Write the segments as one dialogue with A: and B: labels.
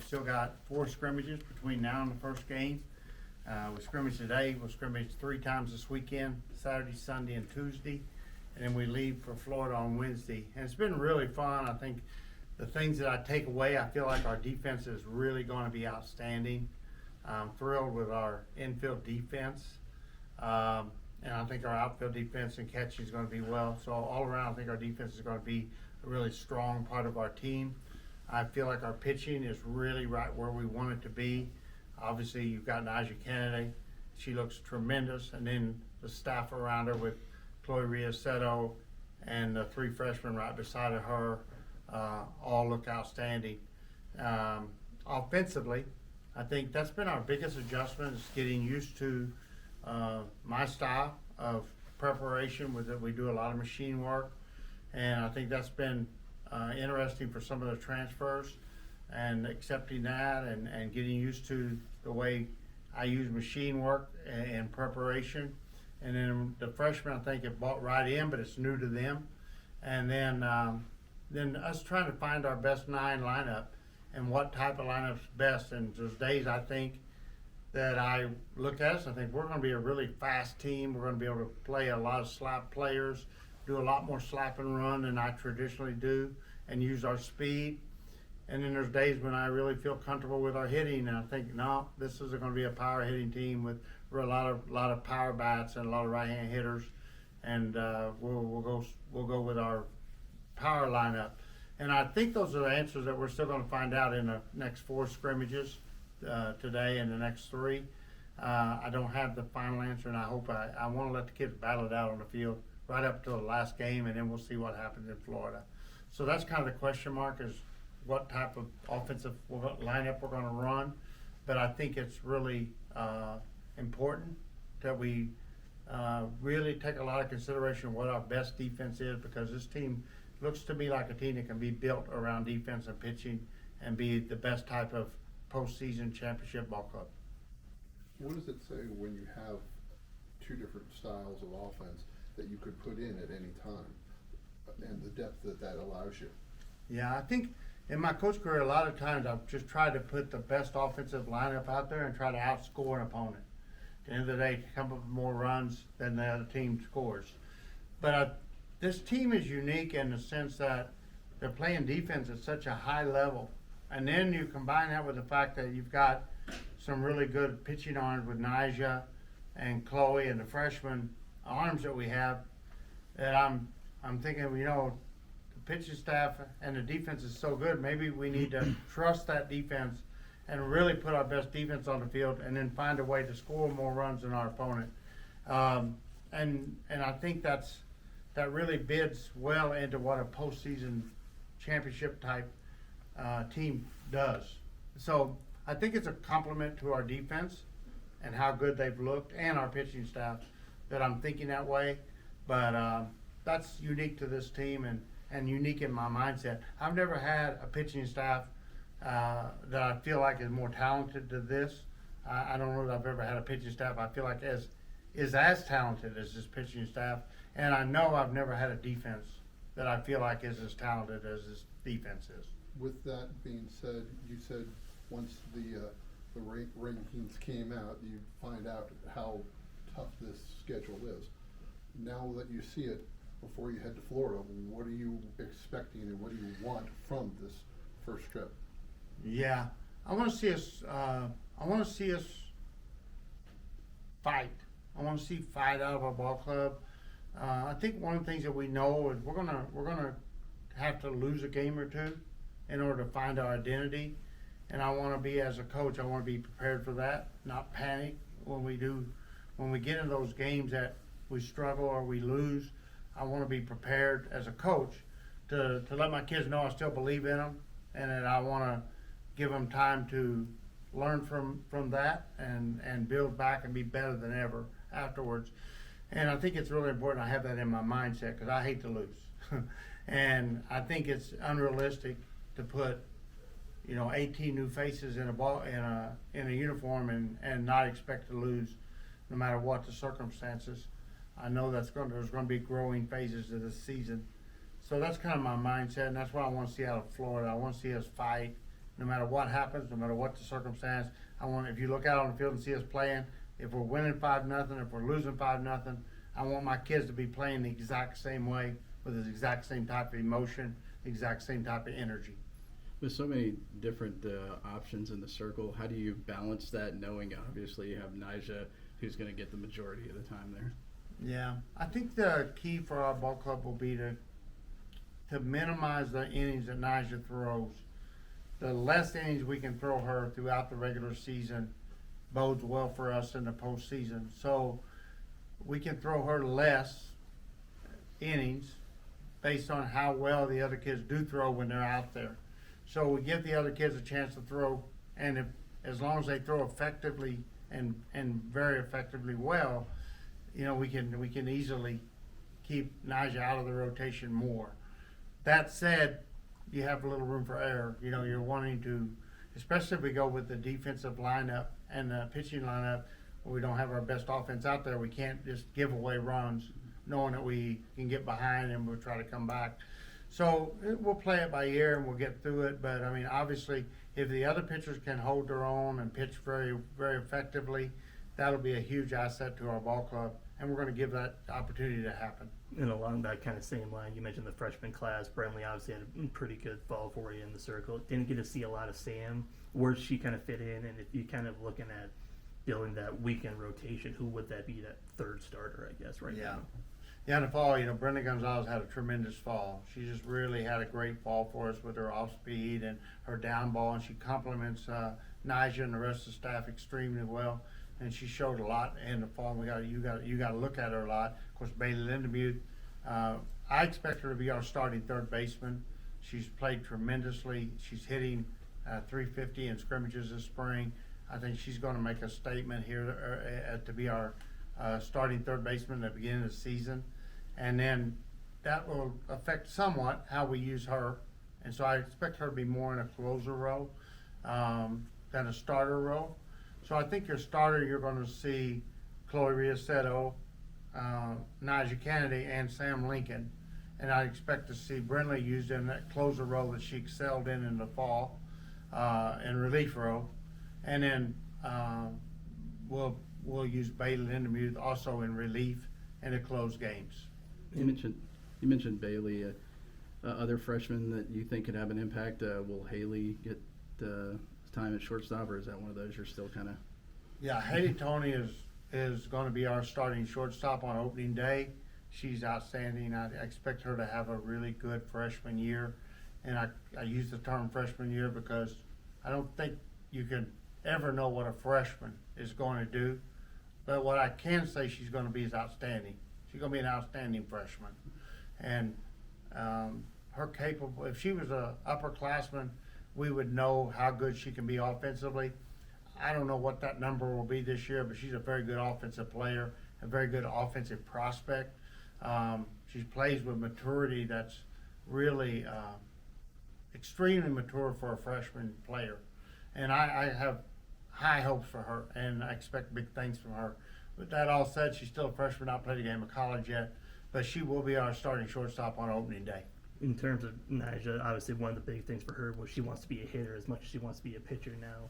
A: we've still got 4 scrimmages between now and the first game. We scrimmage today, we'll scrimmage 3 times this weekend, Saturday, Sunday, and Tuesday. And then we leave for Florida on Wednesday. And it's been really fun. I think the things that I take away, I feel like our defense is really going to be outstanding. I'm thrilled with our infield defense. And I think our outfield defense and catching is going to be well. So all around, I think our defense is going to be a really strong part of our team. I feel like our pitching is really right where we want it to be. Obviously, you've got Naja Kennedy. She looks tremendous. And then the staff around her with Chloe Riaceto and the 3 freshmen right beside of her all look outstanding. Offensively, I think that's been our biggest adjustment, is getting used to my style of preparation. With it, we do a lot of machine work, and I think that's been interesting for some of the transfers, and accepting that and getting used to the way I use machine work and preparation. And then the freshmen, I think, have bought right in, but it's new to them. And then us trying to find our best 9 lineup and what type of lineup's best. And those days, I think, that I look at us, I think we're going to be a really fast team. We're going to be able to play a lot of slap players, do a lot more slap and run than I traditionally do, and use our speed. And then there's days when I really feel comfortable with our hitting, and I think, no, this is going to be a power hitting team with a lot of power bats and a lot of right-hand hitters, and we'll go with our power lineup. And I think those are the answers that we're still going to find out in the next 4 scrimmages today and the next 3. I don't have the final answer, and I hope I want to let the kids battle it out on the field right up to the last game, and then we'll see what happens in Florida. So that's kind of the question mark, is what type of offensive lineup we're going to run. But I think it's really important that we really take a lot of consideration of what our best defense is, because this team looks to me like a team that can be built around defense and pitching and be the best type of postseason championship ball club.
B: What does it say when you have 2 different styles of offense that you could put in at any time, and the depth that allows you?
A: Yeah, I think in my coach career, a lot of times I've just tried to put the best offensive lineup out there and try to outscore an opponent. At the end of the day, come up with more runs than the other team scores. But this team is unique in the sense that they're playing defense at such a high level. And then you combine that with the fact that you've got some really good pitching arms with Naja and Chloe and the freshman arms that we have, that I'm thinking, the pitching staff and the defense is so good, maybe we need to trust that defense and really put our best defense on the field, and then find a way to score more runs than our opponent. And I think that really bids well into what a postseason championship type team does. So I think it's a compliment to our defense and how good they've looked, and our pitching staff, that I'm thinking that way. But that's unique to this team, and unique in my mindset. I've never had a pitching staff that I feel like is more talented than this. I don't know that I've ever had a pitching staff I feel like is as talented as this pitching staff. And I know I've never had a defense that I feel like is as talented as this defense is.
B: With that being said, you said once the rankings came out, you find out how tough this schedule is. Now that you see it, before you head to Florida, what are you expecting and what do you want from this first trip?
A: Yeah, I want to see us. I want to see us fight. I want to see fight out of our ball club. I think one of the things that we know is we're gonna have to lose a game or 2 in order to find our identity. And I want to be, as a coach, I want to be prepared for that, not panic when we get in those games that we struggle or we lose. I want to be prepared as a coach to let my kids know I still believe in them, and that I want to give them time to learn from that and build back and be better than ever afterwards. And I think it's really important I have that in my mindset, because I hate to lose. And I think it's unrealistic to put 18 new faces in a uniform and not expect to lose, no matter what the circumstances. I know there's going to be growing phases of this season. So that's kind of my mindset, and that's what I want to see out of Florida. I want to see us fight no matter what happens, no matter what the circumstance. I want, if you look out on the field and see us playing, if we're winning 5-0, if we're losing 5-0, I want my kids to be playing the exact same way with the exact same type of emotion, the exact same type of energy.
C: With so many different options in the circle, how do you balance that, knowing obviously you have Nija, who's going to get the majority of the time there?
A: Yeah, I think the key for our ball club will be to minimize the innings that Nija throws. The less innings we can throw her throughout the regular season bodes well for us in the postseason. So we can throw her less innings based on how well the other kids do throw when they're out there. So we give the other kids a chance to throw, and if, as long as they throw effectively and very effectively well, you know, we can easily keep Nija out of the rotation more. That said, you have a little room for error. You know, you're wanting to, especially if we go with the defensive lineup and the pitching lineup, where we don't have our best offense out there, we can't just give away runs knowing that we can get behind and we'll try to come back. So we'll play it by ear and we'll get through it. But I mean, obviously, if the other pitchers can hold their own and pitch very, very effectively, that'll be a huge asset to our ball club, and we're going to give that opportunity to happen.
D: And along that kind of same line, you mentioned the freshman class. Brentley obviously had a pretty good fall for you in the circle. Didn't get to see a lot of Sam. Where'd she kind of fit in? And if you kind of looking at building that weekend rotation, who would that be, that third starter, I guess, right now?
A: Yeah, in the fall, you know, Brenda Gonzalez had a tremendous fall. She just really had a great fall for us with her off speed and her down ball, and she complements Nija and the rest of the staff extremely well. And she showed a lot in the fall. You got to look at her a lot. Of course, Bailey Lindemuth. I expect her to be our starting third baseman. She's played tremendously. She's hitting 350 in scrimmages this spring. I think she's going to make a statement here to be our starting third baseman at the beginning of the season, and then that will affect somewhat how we use her. And so I expect her to be more in a closer role than a starter role. So I think your starter, you're going to see Chloe Riaceto, Nija Kennedy, and Sam Lincoln. And I expect to see Brentley used in that closer role that she excelled in the fall, in relief role. And then we'll use Bailey Lindemuth also in relief and to close games.
C: You mentioned Bailey. Other freshmen that you think could have an impact. Will Haley get time at shortstop, or is that one of those you're still kind of?
A: Yeah, Haley Tony is going to be our starting shortstop on opening day. She's outstanding. I expect her to have a really good freshman year, and I use the term freshman year because I don't think you can ever know what a freshman is going to do. But what I can say she's going to be is outstanding. She's going to be an outstanding freshman. And her capable, if she was a upperclassman, we would know how good she can be offensively. I don't know what that number will be this year, but she's a very good offensive player, a very good offensive prospect. She plays with maturity that's really extremely mature for a freshman player. And I have high hopes for her, and I expect big things from her. With that all said, she's still a freshman, not played a game of college yet, but she will be our starting shortstop on opening day.
D: In terms of Nija, obviously one of the big things for her was she wants to be a hitter as much as she wants to be a pitcher now.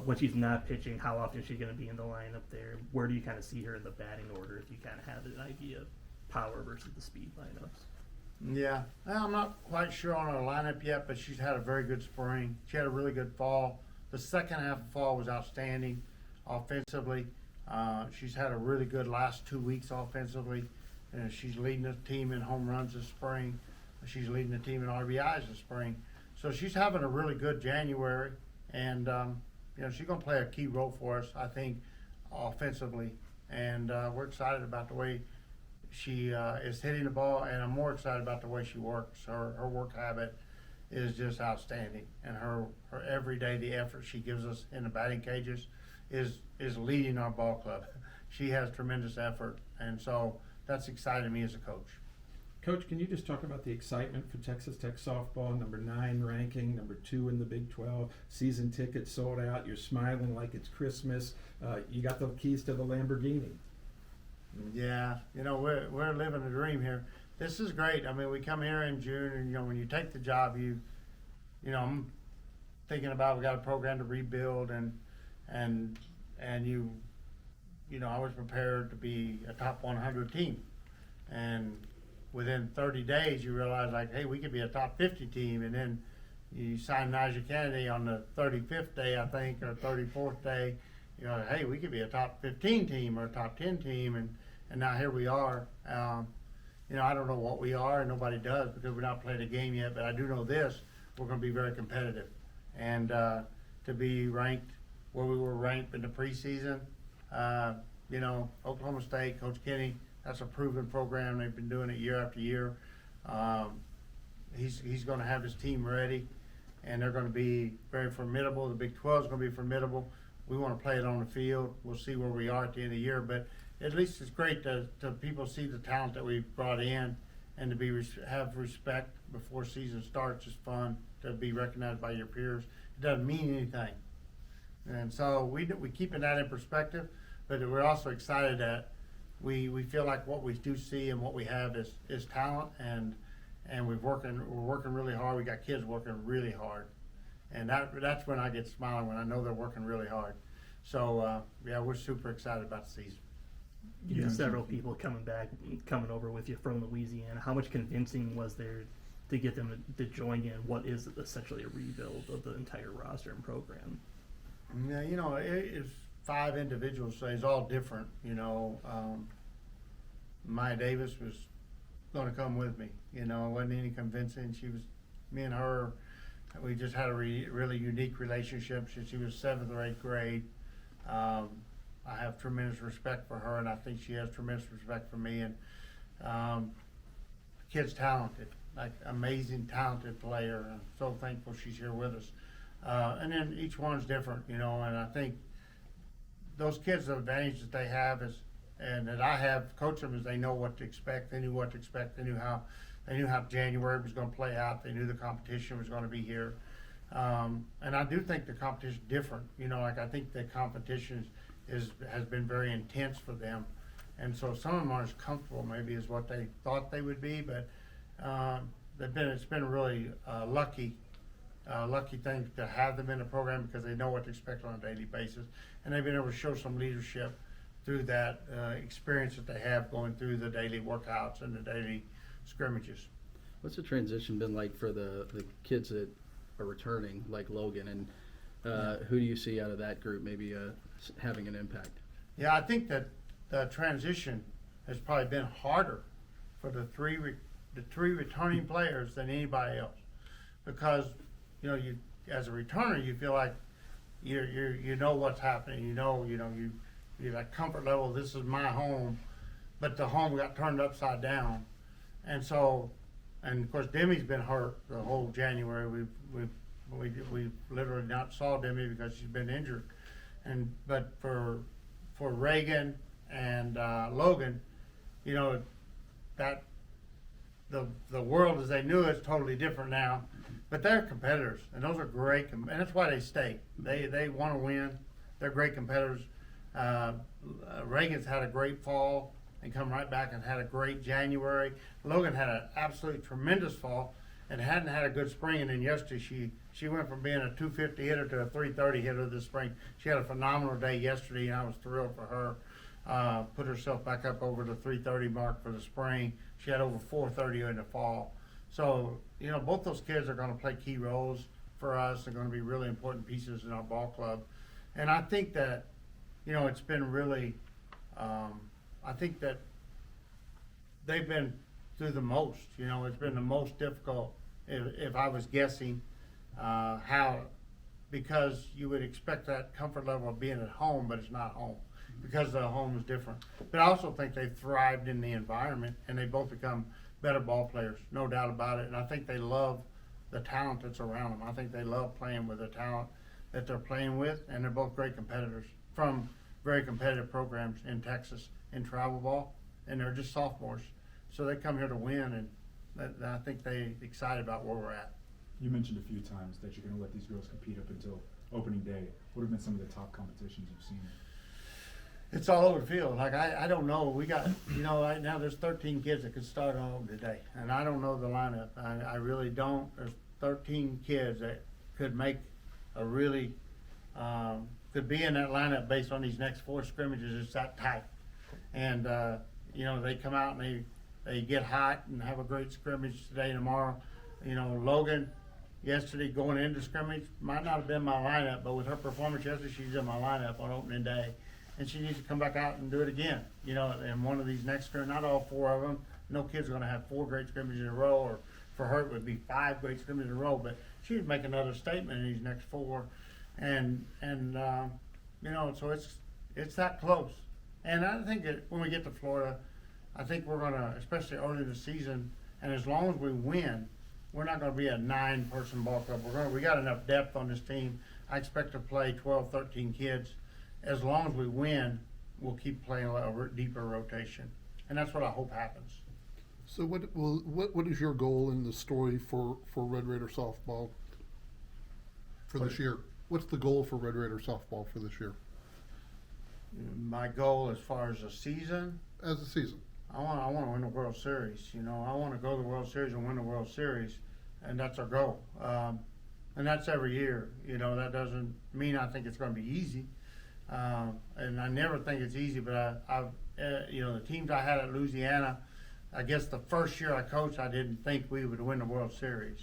D: When she's not pitching, how often is she going to be in the lineup there? Where do you kind of see her in the batting order if you kind of have an idea of power versus the speed lineups?
A: Yeah, well, I'm not quite sure on her lineup yet, but she's had a very good spring. She had a really good fall. The second half of fall was outstanding offensively. She's had a really good last 2 weeks offensively. She's leading the team in home runs this spring. She's leading the team in RBIs this spring. So she's having a really good January, and you know, she's going to play a key role for us, I think, offensively. And we're excited about the way she is hitting the ball, and I'm more excited about the way she works. Her work habit is just outstanding, and her every day, the effort she gives us in the batting cages is leading our ball club. She has tremendous effort, and so that's exciting me as a coach.
E: Coach, can you just talk about the excitement for Texas Tech softball, number 9 ranking, number 2 in the Big 12, season tickets sold out, you're smiling like it's Christmas, you got the keys to the Lamborghini.
A: Yeah, you know, we're living a dream here. This is great. I mean, we come here in June, and you know, when you take the job, you know, thinking about, we got a program to rebuild, and you know, I was prepared to be a top 100 team. And within 30 days, you realize, like, hey, we could be a top 50 team. And then you sign Najee Kennedy on the 35th day, I think, or 34th day. You know, hey, we could be a top 15 team or a top 10 team. And now here we are. You know, I don't know what we are, and nobody does, because we're not playing a game yet. But I do know this: we're going to be very competitive. And to be ranked where we were ranked in the preseason, you know, Oklahoma State, Coach Kenny, that's a proven program. They've been doing it year after year. He's going to have his team ready, and they're going to be very formidable. The Big 12 is going to be formidable. We want to play it on the field. We'll see where we are at the end of the year, but at least it's great to people see the talent that we've brought in, and to be have respect before season starts is fun. To be recognized by your peers, it doesn't mean anything, and so we keeping that in perspective. But we're also excited that we feel like what we do see and what we have is talent, and we're working really hard. We got kids working really hard, and that's when I get smiling, when I know they're working really hard. So yeah, we're super excited about the season.
D: You had several people coming over with you from Louisiana. How much convincing was there to get them to join in what is essentially a rebuild of the entire roster and program?
A: Yeah, you know, it's 5 individuals, so it's all different. You know, Maya Davis was going to come with me. You know, it wasn't any convincing. Me and her, we just had a really unique relationship. She was 7th or 8th grade. I have tremendous respect for her, and I think she has tremendous respect for me. And the kid's talented, like amazing, talented player. I'm so thankful she's here with us. And then each one's different, you know, and I think those kids, the advantage that they have is, and that I have coached them, is they know what to expect. They knew what to expect. They knew how January was going to play out. They knew the competition was going to be here. And I do think the competition is different. You know, like I think the competition has been very intense for them. And so some of them aren't as comfortable maybe as what they thought they would be, but it's been really lucky thing to have them in the program, because they know what to expect on a daily basis. And they've been able to show some leadership through that experience that they have going through the daily workouts and the daily scrimmages.
C: What's the transition been like for the kids that are returning, like Logan, and who do you see out of that group maybe having an impact?
A: Yeah, I think that the transition has probably been harder for the three returning players than anybody else, because you know, you as a returner, you feel like you know what's happening. You're that comfort level. This is my home, but the home got turned upside down, and so, and of course Demi's been hurt the whole January. We literally not saw Demi because she's been injured, but for Reagan and Logan, you know, that the world as they knew it is totally different now. But they're competitors, and those are great, and that's why they stay. They want to win. They're great competitors. Reagan's had a great fall and come right back and had a great January. Logan had an absolutely tremendous fall and hadn't had a good spring, and then yesterday she went from being a 250 hitter to a 330 hitter this spring. She had a phenomenal day yesterday, and I was thrilled for her. Put herself back up over the 330 mark for the spring. She had over 430 in the fall. So, you know, both those kids are going to play key roles for us. They're going to be really important pieces in our ball club. And I think that, you know, it's been really, I think that they've been through the most. You know, it's been the most difficult, if I was guessing, because you would expect that comfort level of being at home, but it's not home, because the home is different. But I also think they've thrived in the environment, and they both become better ball players, no doubt about it. And I think they love the talent that's around them. I think they love playing with the talent that they're playing with, and they're both great competitors from very competitive programs in Texas in travel ball, and they're just sophomores. So they come here to win, and I think they're excited about where we're at.
F: You mentioned a few times that you're going to let these girls compete up until opening day. What have been some of the top competitions you've seen?
A: It's all over the field. Like, I don't know. We got, you know, right now there's 13 kids that could start on today. And I don't know the lineup. I really don't. There's 13 kids that could make really, could be in that lineup based on these next 4 scrimmages. It's that tight. And, you know, they come out and they get hot and have a great scrimmage today and tomorrow. You know, Logan, yesterday going into scrimmage, might not have been my lineup, but with her performance yesterday, she's in my lineup on opening day. And she needs to come back out and do it again. You know, in one of these next scrimmages, not all 4 of them. No kid's gonna have 4 great scrimmages in a row, or for her it would be 5 great scrimmages in a row, but she would make another statement in these next 4. And you know, so it's that close. And I think that when we get to Florida, I think we're gonna, especially early in the season, and as long as we win, we're not gonna be a 9-person ball club. We got enough depth on this team. I expect to play 12, 13 kids. As long as we win, we'll keep playing a deeper rotation. And that's what I hope happens.
B: So what is your goal in the story for Red Raider softball for this year? What's the goal for Red Raider softball for this year?
A: My goal as far as the season,
B: As a season?
A: I want to win the World Series. You know, I want to go to the World Series and win the World Series, and that's our goal. And that's every year. You know, that doesn't mean I think it's going to be easy. And I never think it's easy, but you know, the teams I had at Louisiana, I guess the first year I coached, I didn't think we would win the World Series.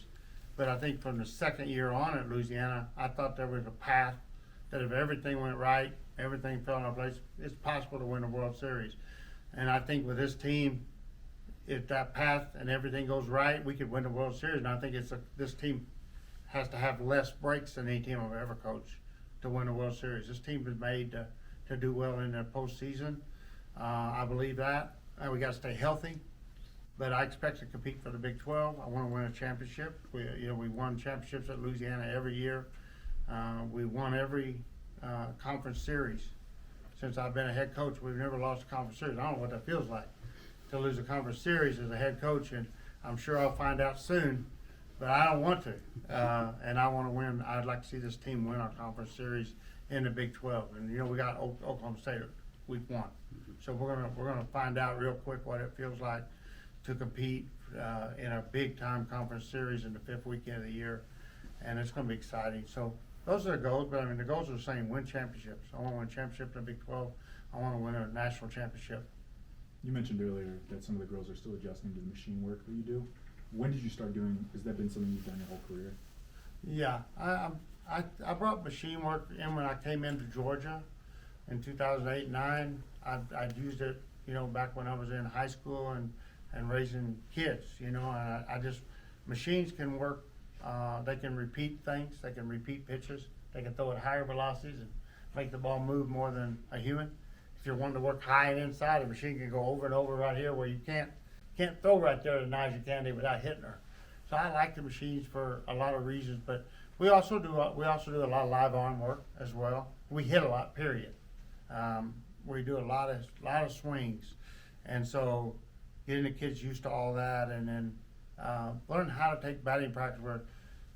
A: But I think from the second year on at Louisiana, I thought there was a path that if everything went right, everything fell into place, it's possible to win the World Series. And I think with this team, if that path and everything goes right, we could win the World Series. And I think this team has to have less breaks than any team I've ever coached to win the World Series. This team is made to do well in the postseason. I believe that. We got to stay healthy, but I expect to compete for the Big 12. I want to win a championship. We won championships at Louisiana every year. We won every conference series. Since I've been a head coach, we've never lost a conference series. I don't know what that feels like to lose a conference series as a head coach, and I'm sure I'll find out soon. But I don't want to, and I want to win. I'd like to see this team win our conference series in the Big 12. And you know, we got Oklahoma State week 1, so we're gonna find out real quick what it feels like to compete in a big time conference series in the 5th weekend of the year, and it's gonna be exciting. So those are the goals. But I mean, the goals are the same: win championships. I want to win championships in the Big 12. I want to win a national championship.
F: You mentioned earlier that some of the girls are still adjusting to the machine work that you do. When did you start doing? Has that been something you've done your whole career?
A: Yeah, I brought machine work in when I came into Georgia in 2008 and 9. I'd used it, you know, back when I was in high school and raising kids. You know, I just machines can work. They can repeat things. They can repeat pitches. They can throw at higher velocities and make the ball move more than a human. If you're wanting to work high and inside, a machine can go over and over right here where you can't throw right there as nice as you can without hitting her. So I like the machines for a lot of reasons, but we also do a lot of live arm work as well. We hit a lot, period. We do a lot of swings, and so getting the kids used to all that, and then learn how to take batting practice where,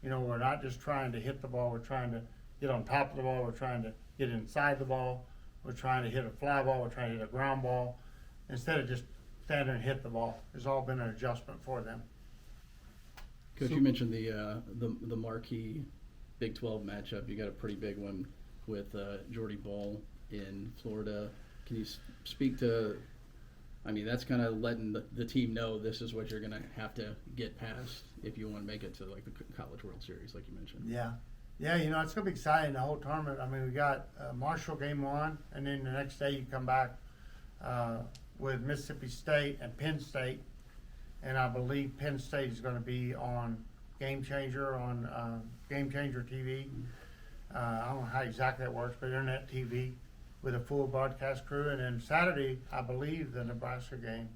A: you know, we're not just trying to hit the ball, we're trying to get on top of the ball, we're trying to get inside the ball, we're trying to hit a fly ball, we're trying to hit a ground ball, instead of just stand there and hit the ball. It's all been an adjustment for them.
C: Coach, you mentioned the marquee Big 12 matchup. You got a pretty big one with Jordy Ball in Florida. Can you speak to? I mean, that's kind of letting the team know this is what you're going to have to get past if you want to make it to like the College World Series, like you mentioned.
A: Yeah, you know, it's going to be exciting, the whole tournament. I mean, we got Marshall game 1, and then the next day you come back with Mississippi State and Penn State, and I believe Penn State is going to be on Game Changer TV. I don't know how exactly that works, but internet TV with a full broadcast crew. And then Saturday, I believe the Nebraska game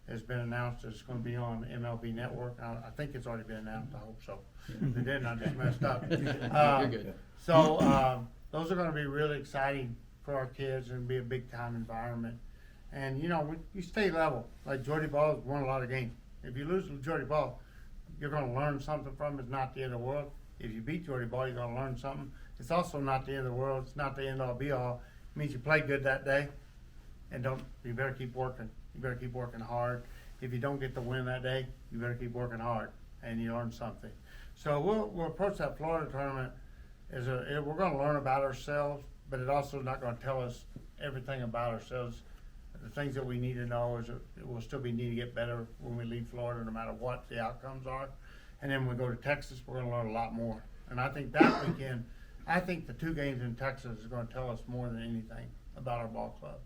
A: has been announced. It's going to be on MLB Network. I think it's already been announced. I hope so. If it didn't, I just messed up.
C: You're good.
A: So those are going to be really exciting for our kids and be a big time environment. And you know, you stay level. Like Jordy Ball has won a lot of games. If you lose to Jordy Ball, you're going to learn something from it. It's not the end of the world. If you beat Jordy Ball, you're going to learn something. It's also not the end of the world. It's not the end all be all. It means you played good that day, and you better keep working. You better keep working hard. If you don't get the win that day, you better keep working hard, and you learn something. So we'll approach that Florida tournament we're gonna learn about ourselves, but it also not gonna tell us everything about ourselves. The things that we need to know is that we'll still be need to get better when we leave Florida, no matter what the outcomes are. And then when we go to Texas, we're gonna learn a lot more. And I think that weekend, I think the 2 games in Texas is gonna tell us more than anything about our ball club.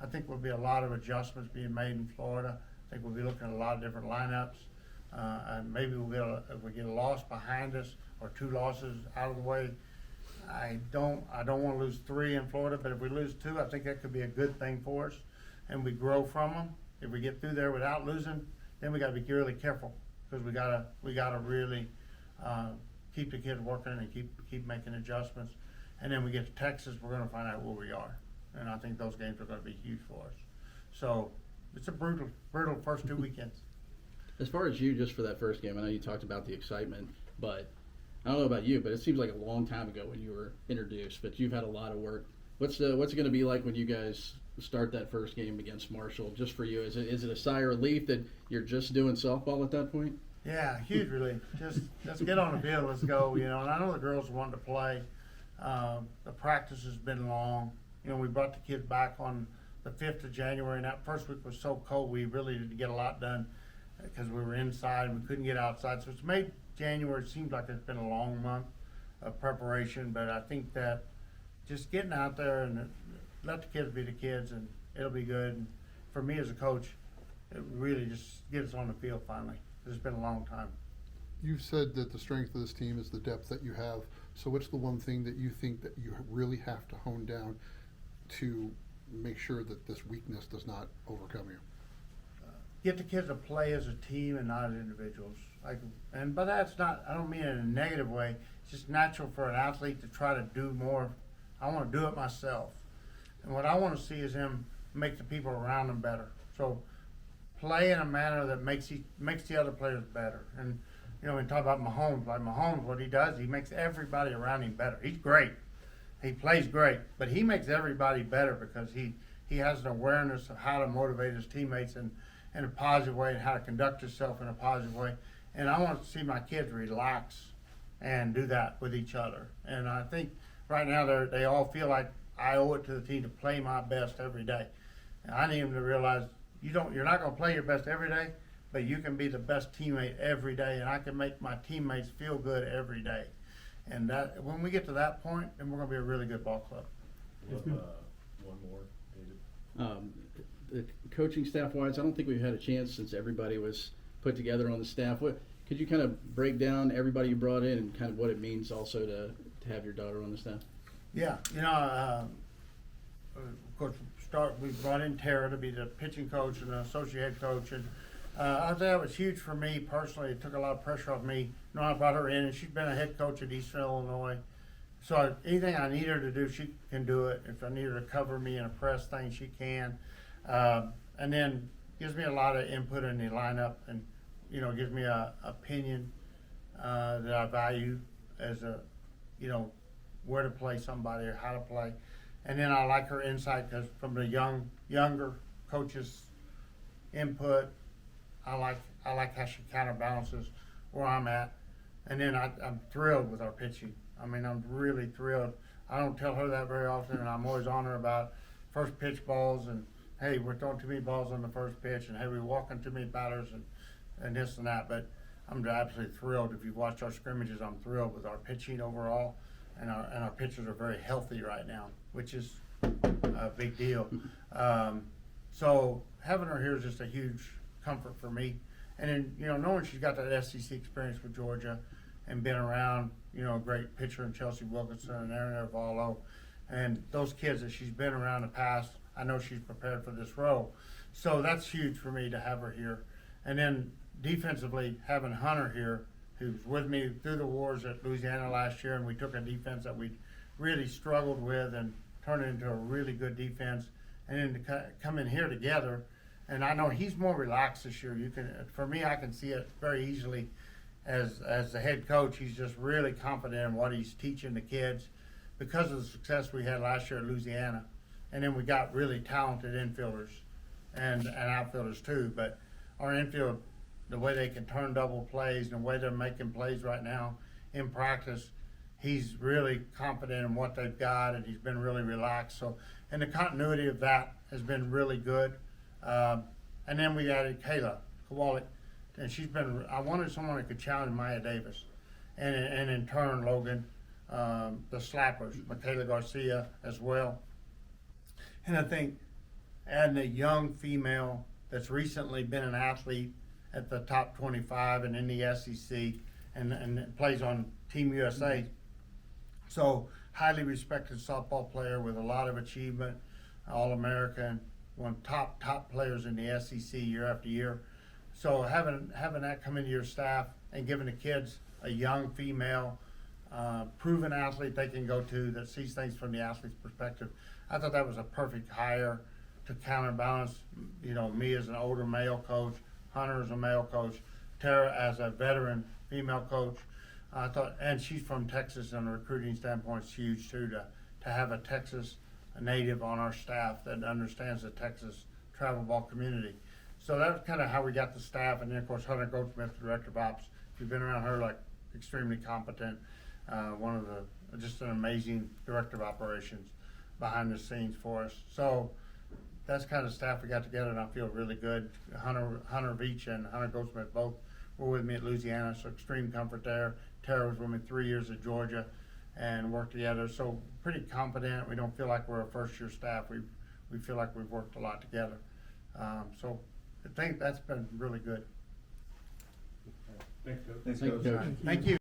A: I think there'll be a lot of adjustments being made in Florida. I think we'll be looking at a lot of different lineups. And maybe if we get a loss behind us or 2 losses out of the way, I don't want to lose 3 in Florida, but if we lose 2, I think that could be a good thing for us, and we grow from them. If we get through there without losing, then we got to be really careful, because we gotta really keep the kids working and keep making adjustments. And then we get to Texas, we're going to find out where we are, and I think those games are going to be huge for us. So it's a brutal first 2 weekends.
C: As far as you, just for that first game, I know you talked about the excitement, but I don't know about you, but it seems like a long time ago when you were introduced, but you've had a lot of work. What's it going to be like when you guys start that first game against Marshall, just for you? Is it a sigh of relief that you're just doing softball at that point?
A: Yeah, huge relief. Just let's get on the field, let's go. And I know the girls want to play. The practice has been long. We brought the kids back on the 5th of January, and that first week was so cold we really didn't get a lot done because we were inside. We couldn't get outside, so it's made January seems like it's been a long month of preparation. But I think that just getting out there and let the kids be the kids, and it'll be good. And for me as a coach, it really just gets us on the field finally. It's been a long time.
B: You've said that the strength of this team is the depth that you have. So what's the one thing that you think that you really have to hone down to make sure that this weakness does not overcome you?
A: Get the kids to play as a team and not as individuals. But that's not, I don't mean it in a negative way. It's just natural for an athlete to try to do more. I want to do it myself. And what I want to see is them make the people around them better. So play in a manner that makes the other players better. And, we talk about Mahomes. Like Mahomes, what he does, he makes everybody around him better. He's great. He plays great. But he makes everybody better because he has an awareness of how to motivate his teammates in a positive way and how to conduct himself in a positive way. And I want to see my kids relax and do that with each other. And I think right now they all feel like I owe it to the team to play my best every day. And I need them to realize you're not going to play your best every day, but you can be the best teammate every day, and I can make my teammates feel good every day. And that when we get to that point, then we're going to be a really good ball club.
F: One more, David.
C: The coaching staff-wise, I don't think we've had a chance since everybody was put together on the staff. Could you kind of break down everybody you brought in and kind of what it means also to have your daughter on the staff?
A: Yeah, of course, we brought in Tara to be the pitching coach and the associate head coach, and I think that was huge for me personally. It took a lot of pressure off me. I brought her in, and she's been a head coach at Eastern Illinois. So anything I need her to do, she can do it. If I need her to cover me in a press thing, she can. And then gives me a lot of input in the lineup, and gives me a opinion that I value as where to play somebody or how to play. And then I like her insight because from the younger coaches' input, I like how she counterbalances where I'm at. And then I'm thrilled with our pitching. I'm really thrilled. I don't tell her that very often, and I'm always on her about first pitch balls and, hey, we're throwing too many balls on the first pitch, and hey, we're walking too many batters and this and that. But I'm absolutely thrilled. If you've watched our scrimmages, I'm thrilled with our pitching overall, and our pitchers are very healthy right now, which is a big deal. So having her here is just a huge comfort for me. And then, knowing she's got that SEC experience with Georgia and been around, a great pitcher in Chelsea Wilkinson and Aaron Ervalo, and those kids that she's been around in the past, I know she's prepared for this role. So that's huge for me to have her here. And then defensively, having Hunter here, who's with me through the wars at Louisiana last year, and we took a defense that we really struggled with and turned it into a really good defense. And then to come in here together, and I know he's more relaxed this year. For me, I can see it very easily. As the head coach, he's just really confident in what he's teaching the kids because of the success we had last year at Louisiana. And then we got really talented infielders and outfielders too. But our infield, the way they can turn double plays and the way they're making plays right now in practice, he's really confident in what they've got, and he's been really relaxed. So, and the continuity of that has been really good. And then we added Kayla Kowalik, and she's been. I wanted someone that could challenge Maya Davis, and in turn Logan, the slappers, Michaela Garcia as well. And I think adding a young female that's recently been an athlete at the top 25 and in the SEC, and plays on Team USA. So highly respected softball player with a lot of achievement, All-American, one top players in the SEC year after year. So having that come into your staff and giving the kids a young female, proven athlete they can go to that sees things from the athlete's perspective, I thought that was a perfect hire to counterbalance, me as an older male coach, Hunter as a male coach, Tara as a veteran female coach. I thought, and she's from Texas, and the recruiting standpoint is huge too, to have a Texas native on our staff that understands the Texas travel ball community. So that's kind of how we got the staff, and then of course Hunter Goldsmith, the director of ops. If you've been around her, like extremely competent, just an amazing director of operations behind the scenes for us. So that's kind of staff we got together, and I feel really good. Hunter Veach and Hunter Goldsmith both were with me at Louisiana, so extreme comfort there. Tara was with me 3 years at Georgia and worked together, so pretty competent. We don't feel like we're a first-year staff. We feel like we've worked a lot together. So I think that's been really good.
F: Thanks, Coach.
C: Thank you, Coach.
A: Thank you.